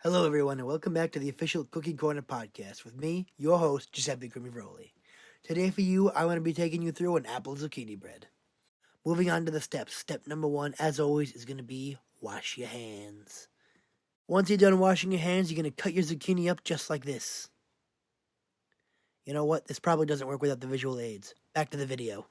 Hello, everyone, and welcome back to the official Cooking Corner podcast with me, your host, Giuseppe CrimiVaroli. Today for you, I want to be taking you through an apple zucchini bread. Moving on to the steps. Step number 1, as always, is going to be wash your hands. Once you're done washing your hands, you're going to cut your zucchini up just like this. You know what? This probably doesn't work without the visual aids. Back to the video.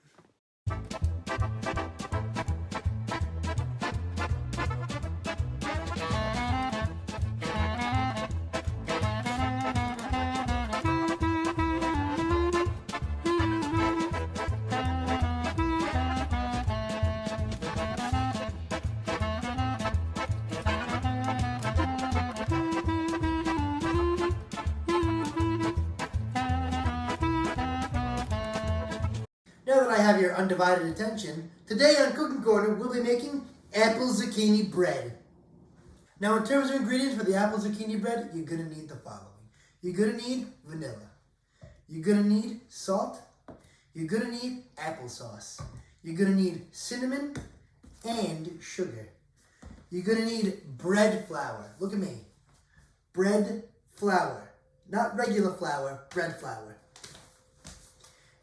Now that I have your undivided attention, today on Cooking Corner we'll be making apple zucchini bread. Now in terms of ingredients for the apple zucchini bread, you're going to need the following. You're going to need vanilla. You're going to need salt. You're going to need applesauce. You're going to need cinnamon and sugar. You're going to need bread flour. Look at me. Bread flour. Not regular flour, bread flour.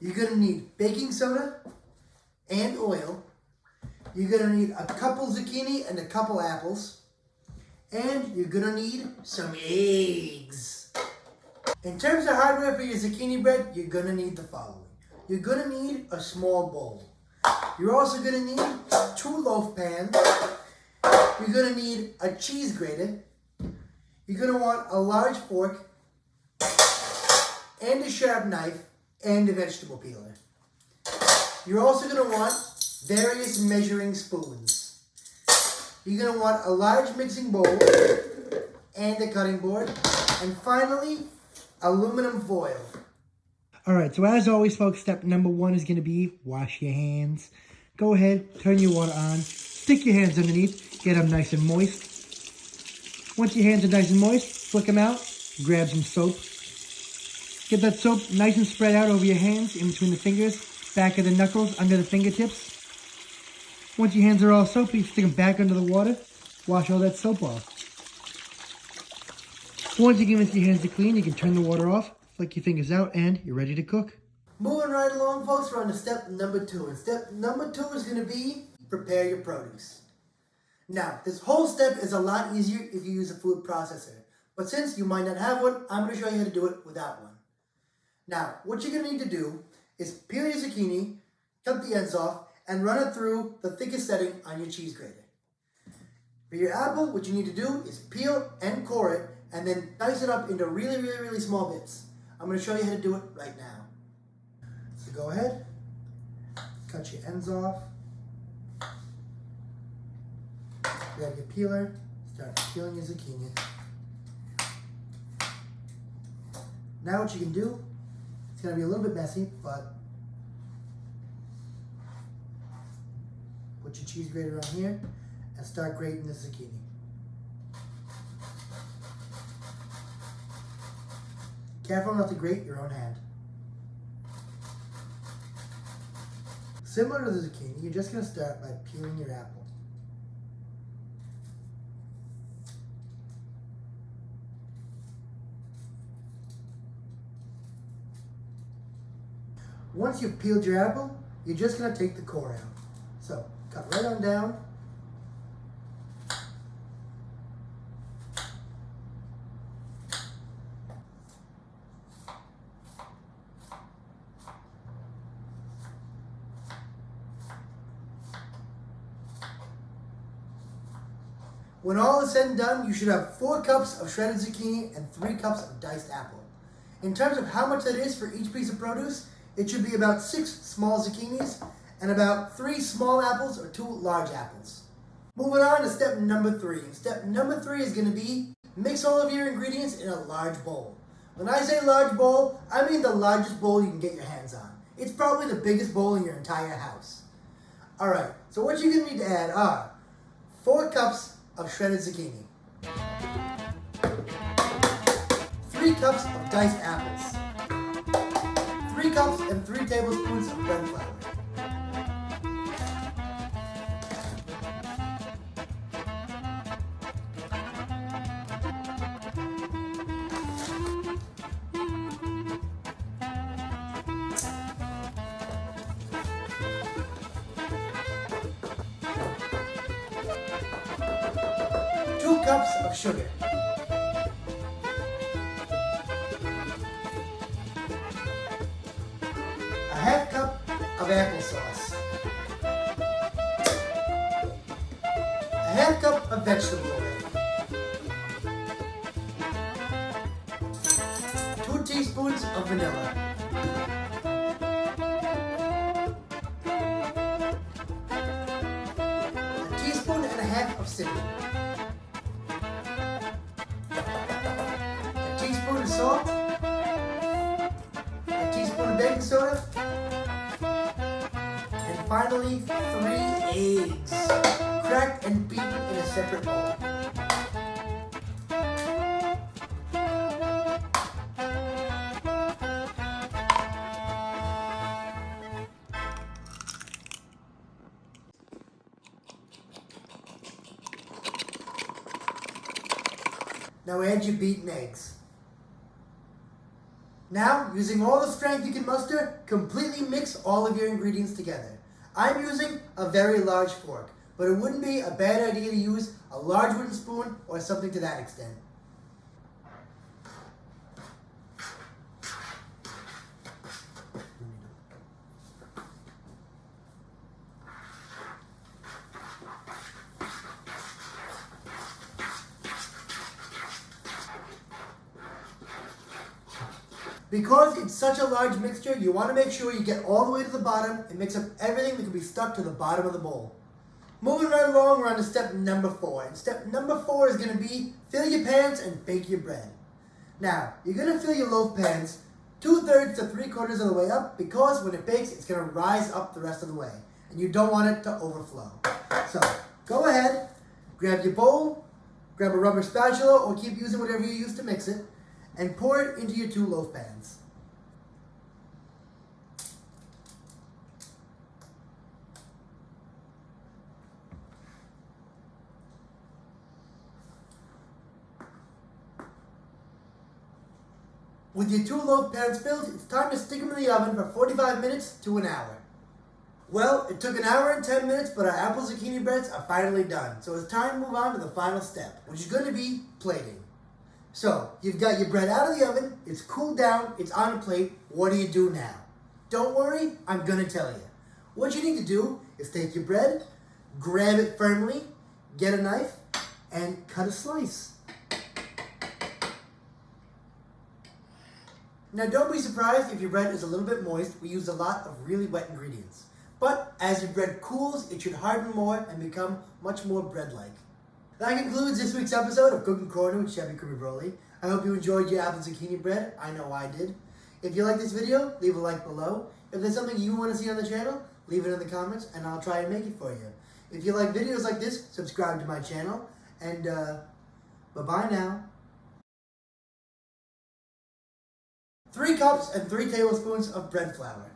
You're going to need baking soda and oil. You're going to need a couple zucchini and a couple apples. And you're going to need some eggs. In terms of hardware for your zucchini bread, you're going to need the following. You're going to need a small bowl. You're also going to need 2 loaf pans. You're going to need a cheese grater. You're going to want a large fork and a sharp knife and a vegetable peeler. You're also going to want various measuring spoons. You're going to want a large mixing bowl and a cutting board. And finally, aluminum foil. Alright, so as always, folks, step number 1 is going to be wash your hands. Go ahead, turn your water on, stick your hands underneath, get them nice and moist. Once your hands are nice and moist, flick them out, grab some soap. Get that soap nice and spread out over your hands, in between the fingers, back of the knuckles, under the fingertips. Once your hands are all soapy, stick them back under the water, wash all that soap off. Once you convince your hands are clean, you can turn the water off, flick your fingers out, and you're ready to cook. Moving right along, folks, we're on to step number 2. And step number 2 is going to be prepare your produce. Now, this whole step is a lot easier if you use a food processor. But since you might not have one, I'm going to show you how to do it without one. Now, what you're going to need to do is peel your zucchini, cut the ends off, and run it through the thickest setting on your cheese grater. For your apple, what you need to do is peel and core it, and then dice it up into really, really, really small bits. I'm going to show you how to do it right now. So go ahead, cut your ends off, grab your peeler, start peeling your zucchini. Now what you can do, it's going to be a little bit messy, but put your cheese grater on here and start grating the zucchini. Careful not to grate your own hand. Similar to the zucchini, you're just going to start by peeling your apple. Once you've peeled your apple, you're just going to take the core out. So, cut right on down. When all is said and done, you should have 4 cups of shredded zucchini and 3 cups of diced apple. In terms of how much that is for each piece of produce, it should be about 6 small zucchinis and about 3 small apples or 2 large apples. Moving on to step number 3. Step number 3 is going to be mix all of your ingredients in a large bowl. When I say large bowl, I mean the largest bowl you can get your hands on. It's probably the biggest bowl in your entire house. Alright, so what you're going to need to add are 4 cups of shredded zucchini, 3 cups of diced apples, 3 cups and 3 tablespoons of bread flour, of sugar. A half cup of applesauce. A half cup of vegetable oil. 2 teaspoons of vanilla. A teaspoon and a half of cinnamon. A teaspoon of salt. A teaspoon of baking soda. And finally, 3 eggs, cracked and beaten in a separate bowl. Now add your beaten eggs. Now, using all the strength you can muster, completely mix all of your ingredients together. I'm using a very large fork, but it wouldn't be a bad idea to use a large wooden spoon or something to that extent. Because it's such a large mixture, you want to make sure you get all the way to the bottom and mix up everything that can be stuck to the bottom of the bowl. Moving right along, we're on to step number 4. And step number 4 is going to be fill your pans and bake your bread. Now, you're going to fill your loaf pans 2/3 to 3/4 of the way up because when it bakes, it's going to rise up the rest of the way. And you don't want it to overflow. So, go ahead, grab your bowl, grab a rubber spatula or keep using whatever you use to mix it, and pour it into your 2 loaf pans. With your 2 loaf pans filled, it's time to stick them in the oven for 45 minutes to an hour. Well, it took an hour and 10 minutes, but our apple zucchini breads are finally done. So it's time to move on to the final step, which is going to be plating. So, you've got your bread out of the oven, it's cooled down, it's on a plate. What do you do now? Don't worry, I'm going to tell you. What you need to do is take your bread, grab it firmly, get a knife, and cut a slice. Now don't be surprised if your bread is a little bit moist. We use a lot of really wet ingredients. But as your bread cools, it should harden more and become much more bread-like. That concludes this week's episode of Cooking Corner with Giuseppe CrimiVaroli. I hope you enjoyed your apple zucchini bread. I know I did. If you like this video, leave a like below. If there's something you want to see on the channel, leave it in the comments and I'll try and make it for you. If you like videos like this, subscribe to my channel. And bye-bye now. 3 cups and 3 tablespoons of bread flour.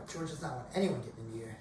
George does not want anyone getting in here.